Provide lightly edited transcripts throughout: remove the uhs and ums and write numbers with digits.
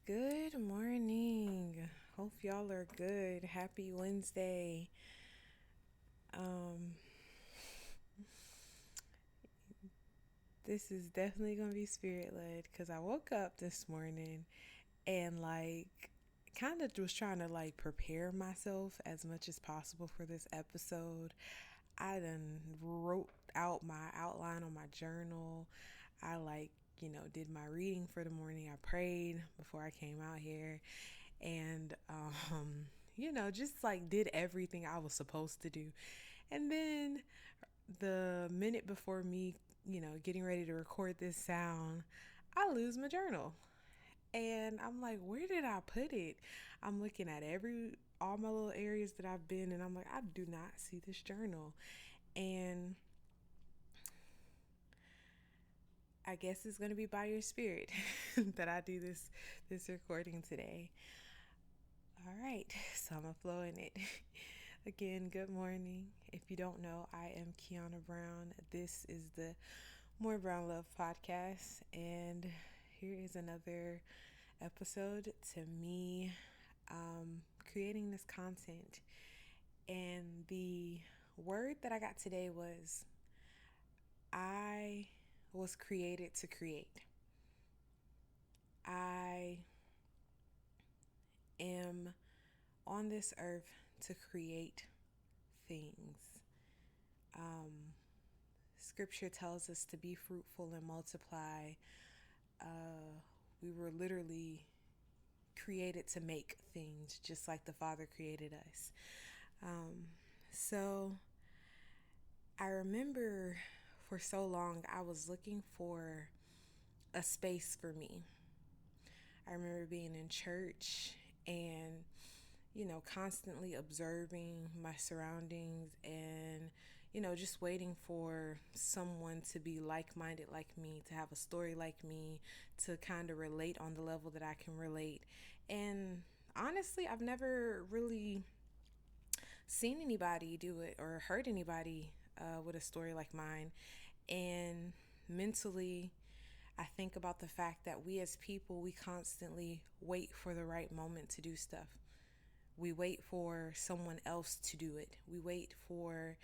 Good morning. Hope y'all are good. Happy Wednesday. Um, this is definitely gonna be spirit led because I woke up this morning and kind of was trying to prepare myself as much as possible for this episode. I done wrote out my outline on my journal. I did my reading for the morning. I prayed before I came out here and just did everything I was supposed to do. And then the minute before me, getting ready to record this sound, I lose my journal. And I'm like, where did I put it? I'm looking at all my little areas that I've been, and I'm like, I do not see this journal. And I guess it's gonna be by your spirit that I do this recording today. All right, so I'm gonna flow in it. Again, good morning. If you don't know, I am Kiana Brown. This is the More Brown Love podcast, and here is another episode to me creating this content. And the word that I got today was I was created to create. I am on this earth to create things. Scripture tells us to be fruitful and multiply. We were literally created to make things just like the Father created us. So I remember for so long I was looking for a space for me. I remember being in church and constantly observing my surroundings and, just waiting for someone to be like-minded like me, to have a story like me, to kind of relate on the level that I can relate. And honestly, I've never really seen anybody do it or heard anybody with a story like mine. And mentally, I think about the fact that we as people, we constantly wait for the right moment to do stuff. We wait for someone else to do it. We wait for,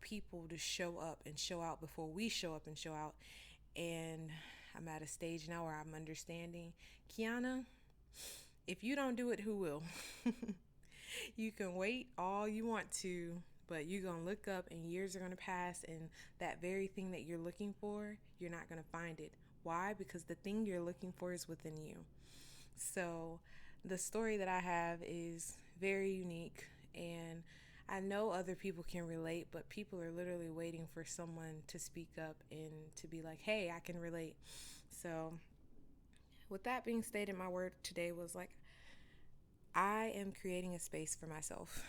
people to show up and show out before we show up and show out. And I'm at a stage now where I'm understanding, Kiana, if you don't do it, who will? You can wait all you want to, but you're going to look up and years are going to pass, and that very thing that you're looking for, you're not going to find it. Why? Because the thing you're looking for is within you. So the story that I have is very unique, and I know other people can relate, but people are literally waiting for someone to speak up and to be like, hey, I can relate. So with that being stated, my word today was I am creating a space for myself.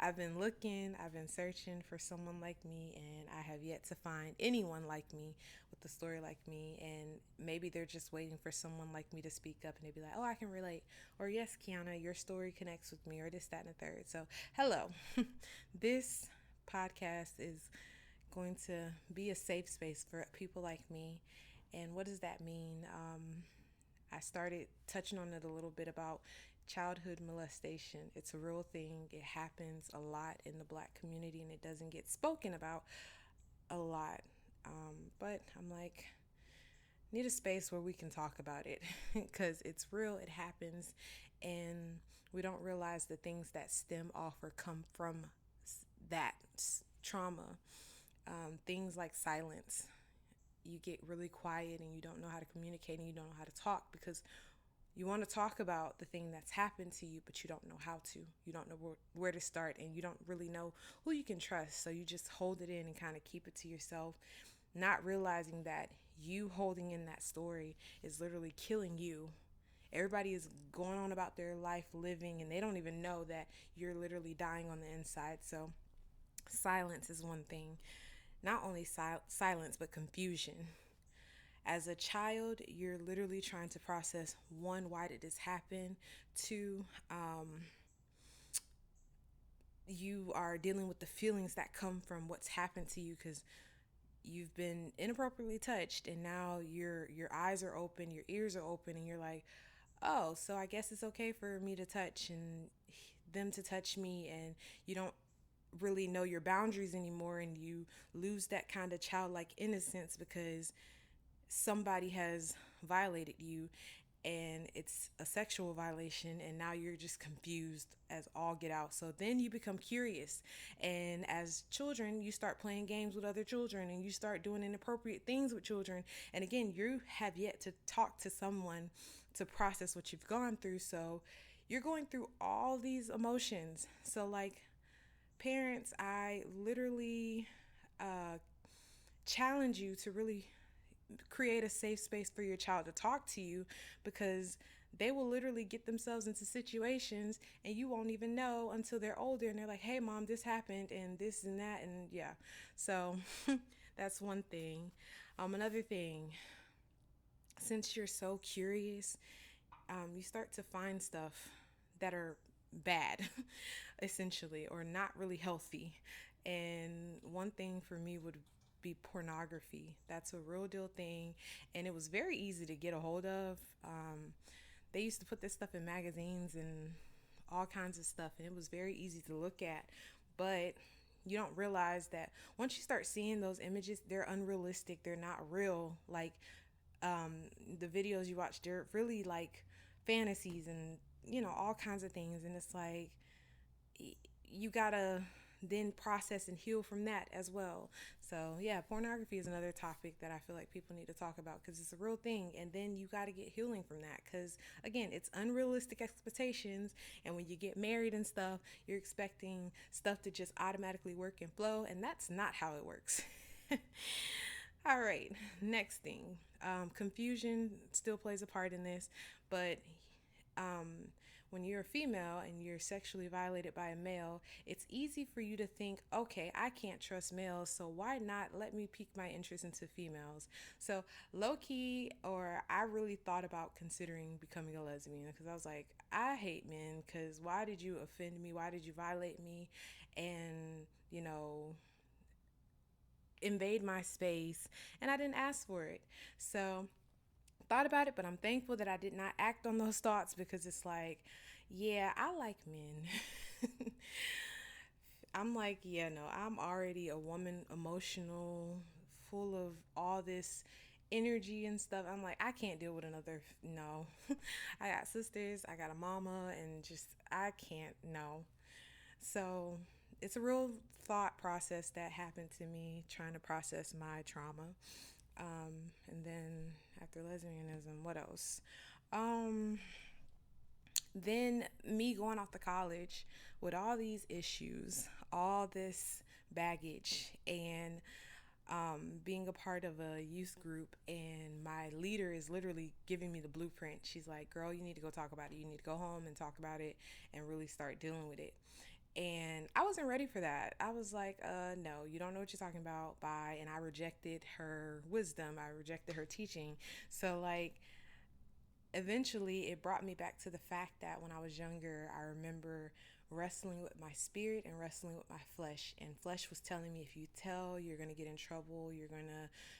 I've been looking, I've been searching for someone like me, and I have yet to find anyone like me with a story like me. And maybe they're just waiting for someone like me to speak up and they'd be like, oh, I can relate. Or, yes, Kiana, your story connects with me, or this, that, and the third. So, hello. This podcast is going to be a safe space for people like me. And what does that mean? I started touching on it a little bit about childhood molestation. It's a real thing. It happens a lot in the Black community and it doesn't get spoken about a lot. But I'm like, need a space where we can talk about it because it's real, it happens, and we don't realize the things that stem off or come from that trauma. Things like silence. You get really quiet and you don't know how to communicate and you don't know how to talk because you want to talk about the thing that's happened to you, but you don't know how to. You don't know where to start, and you don't really know who you can trust. So you just hold it in and kind of keep it to yourself, not realizing that you holding in that story is literally killing you. Everybody is going on about their life living, and they don't even know that you're literally dying on the inside. So silence is one thing. Not only silence, but confusion. As a child, you're literally trying to process, one, why did this happen? Two, you are dealing with the feelings that come from what's happened to you because you've been inappropriately touched, and now your eyes are open, your ears are open, and you're like, oh, so I guess it's okay for me to touch and them to touch me, and you don't really know your boundaries anymore, and you lose that kind of childlike innocence because somebody has violated you, and it's a sexual violation, and now you're just confused as all get out. So then you become curious, and as children you start playing games with other children, and you start doing inappropriate things with children, and again you have yet to talk to someone to process what you've gone through. So you're going through all these emotions. So like parents, I literally uh, challenge you to really create a safe space for your child to talk to you, because they will literally get themselves into situations and you won't even know until they're older and they're like, hey mom, this happened and this and that, and yeah. So that's one thing. Another thing, since you're so curious, you start to find stuff that are bad, essentially, or not really healthy. And one thing for me would be pornography. That's a real deal thing. And it was very easy to get a hold of. They used to put this stuff in magazines and all kinds of stuff, and it was very easy to look at. But you don't realize that once you start seeing those images, they're unrealistic, they're not real. Like um, the videos you watch, they're really like fantasies and all kinds of things, and it's like you gotta then process and heal from that as well. So yeah, pornography is another topic that I feel like people need to talk about because it's a real thing, and then you got to get healing from that because again, it's unrealistic expectations, and when you get married and stuff, you're expecting stuff to just automatically work and flow, and that's not how it works. All right, next thing. Confusion still plays a part in this, but um, when you're a female and you're sexually violated by a male, it's easy for you to think, okay, I can't trust males, so why not let me pique my interest into females? So, low key, or I really thought about considering becoming a lesbian because I was like, I hate men because why did you offend me? Why did you violate me? And, invade my space, and I didn't ask for it. So, thought about it, but I'm thankful that I did not act on those thoughts because it's like, yeah, I like men. I'm like, yeah, no, I'm already a woman, emotional, full of all this energy and stuff. I'm like, I can't deal with another, no. I got sisters, I got a mama, and just, I can't, no. So it's a real thought process that happened to me trying to process my trauma. And then after lesbianism, what else? Um, then me going off to college with all these issues, all this baggage, and being a part of a youth group, and my leader is literally giving me the blueprint. She's like, girl, you need to go talk about it. You need to go home and talk about it and really start dealing with it. And I wasn't ready for that. I was like, no, you don't know what you're talking about. Bye. And I rejected her wisdom. I rejected her teaching. So, like, eventually it brought me back to the fact that when I was younger, I remember wrestling with my spirit and wrestling with my flesh. And flesh was telling me, if you tell, you're going to get in trouble.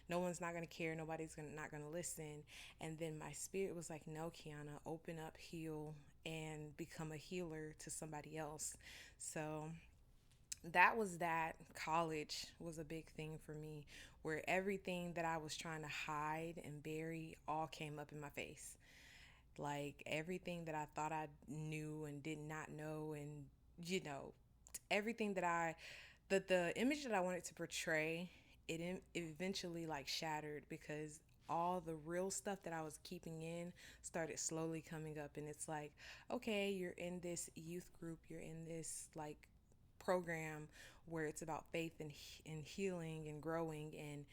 No one's not going to care. Not going to listen. And then my spirit was like, no, Kiana, open up, heal, and become a healer to somebody else. So that was that. College was a big thing for me, where everything that I was trying to hide and bury all came up in my face. Like everything that I thought I knew and did not know, and you know, everything that the image that I wanted to portray, it eventually like shattered because all the real stuff that I was keeping in started slowly coming up, and it's like, okay, you're in this youth group, you're in this like program where it's about faith and healing and growing, and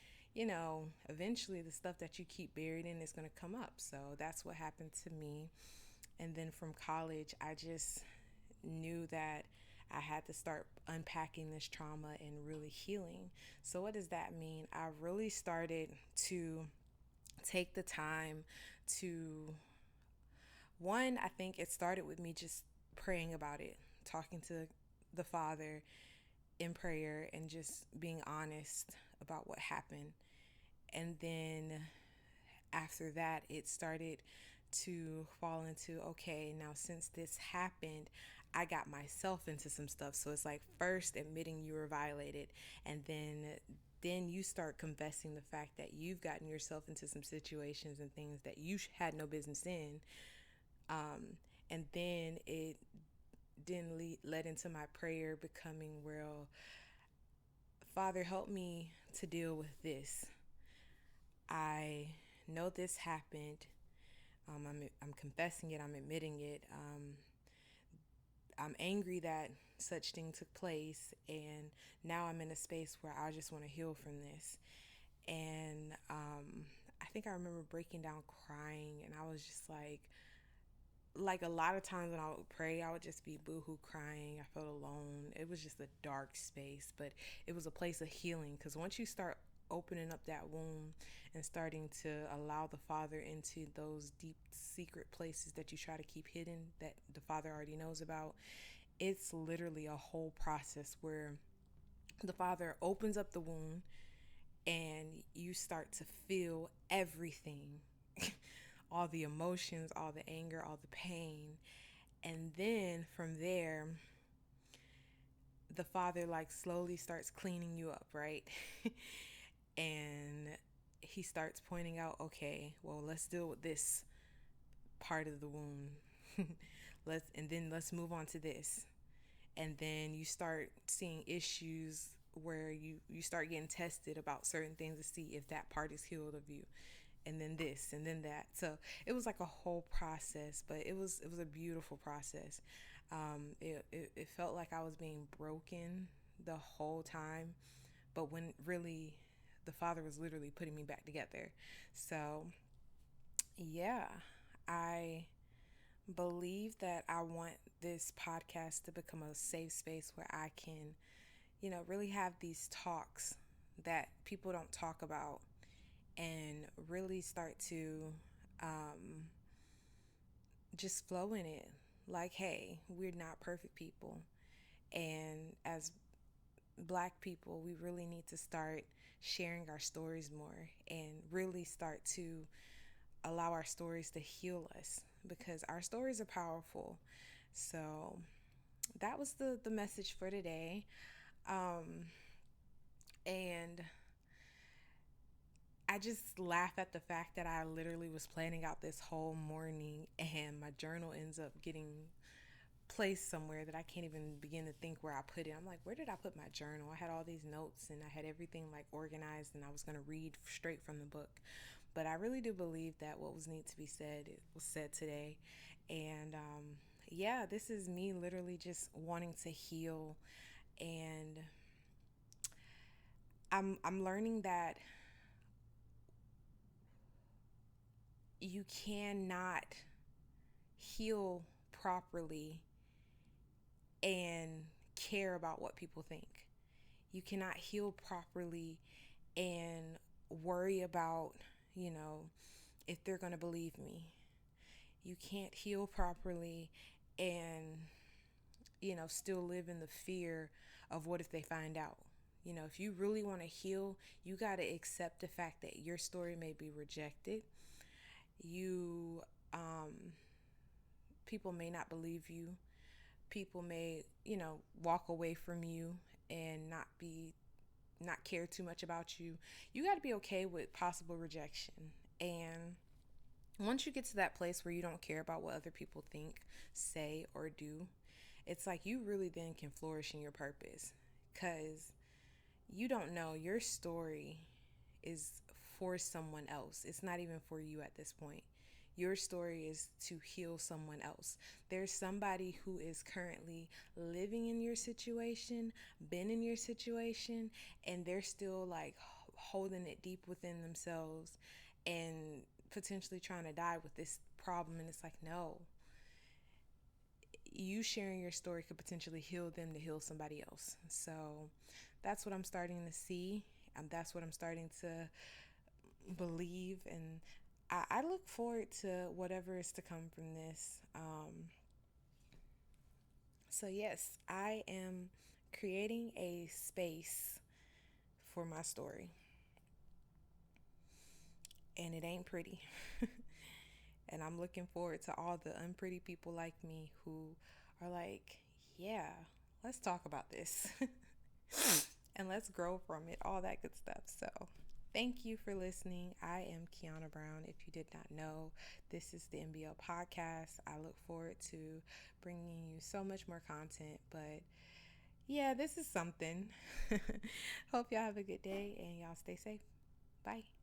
eventually the stuff that you keep buried in is going to come up. So that's what happened to me. And then from college, I just knew that I had to start unpacking this trauma and really healing. So what does that mean? I really started to take the time to, one, I think it started with me just praying about it, talking to the Father in prayer and just being honest about what happened. And then after that, it started to fall into, okay, now since this happened, I got myself into some stuff. So it's like first admitting you were violated, and then you start confessing the fact that you've gotten yourself into some situations and things that you had no business in. And then it led into my prayer becoming, well, Father, help me to deal with this. I know this happened. I'm confessing it. I'm admitting it. I'm angry that such thing took place, and now I'm in a space where I just want to heal from this. And I think I remember breaking down crying, and I was just like a lot of times when I would pray, I would just be boohoo crying. I felt alone. It was just a dark space, but it was a place of healing, because once you start opening up that womb and starting to allow the Father into those deep secret places that you try to keep hidden, that the Father already knows about, it's literally a whole process where the Father opens up the womb and you start to feel everything. All the emotions, all the anger, all the pain. And then from there, the Father like slowly starts cleaning you up, right? And he starts pointing out, okay, well, let's deal with this part of the womb. Let's move on to this. And then you start seeing issues where you start getting tested about certain things to see if that part is healed of you, and then this and then that. So it was like a whole process, but it was a beautiful process. It felt like I was being broken the whole time, but when really the Father was literally putting me back together. So yeah, I believe that I want this podcast to become a safe space where I can, really have these talks that people don't talk about, and really start to um, just flow in it. Like, hey, we're not perfect people. And as Black people, we really need to start sharing our stories more and really start to allow our stories to heal us, because our stories are powerful. So that was the message for today. And I just laugh at the fact that I literally was planning out this whole morning and my journal ends up getting placed somewhere that I can't even begin to think where I put it. I'm like, where did I put my journal? I had all these notes and I had everything like organized, and I was going to read straight from the book. But I really do believe that what was need to be said, it was said today. And yeah, this is me literally just wanting to heal. And I'm learning that you cannot heal properly and care about what people think. You cannot heal properly and worry about, if they're going to believe me. You can't heal properly and, still live in the fear of what if they find out. If you really want to heal, you got to accept the fact that your story may be rejected. You, people may not believe you. People may, walk away from you and not care too much about you. You got to be okay with possible rejection. And once you get to that place where you don't care about what other people think, say, or do, it's like you really then can flourish in your purpose, because you don't know, your story is for someone else. It's not even for you at this point. Your story is to heal someone else. There's somebody who is currently living in your situation, been in your situation, and they're still like holding it deep within themselves and potentially trying to die with this problem. And it's like, no, you sharing your story could potentially heal them to heal somebody else. So that's what I'm starting to see. That's what I'm starting to believe. And I look forward to whatever is to come from this. So yes, I am creating a space for my story. And it ain't pretty. And I'm looking forward to all the unpretty people like me who are like, yeah, let's talk about this and let's grow from it, all that good stuff. So thank you for listening. I am Kiana Brown. If you did not know, this is the MBL podcast. I look forward to bringing you so much more content, but yeah, this is something. Hope y'all have a good day and y'all stay safe. Bye.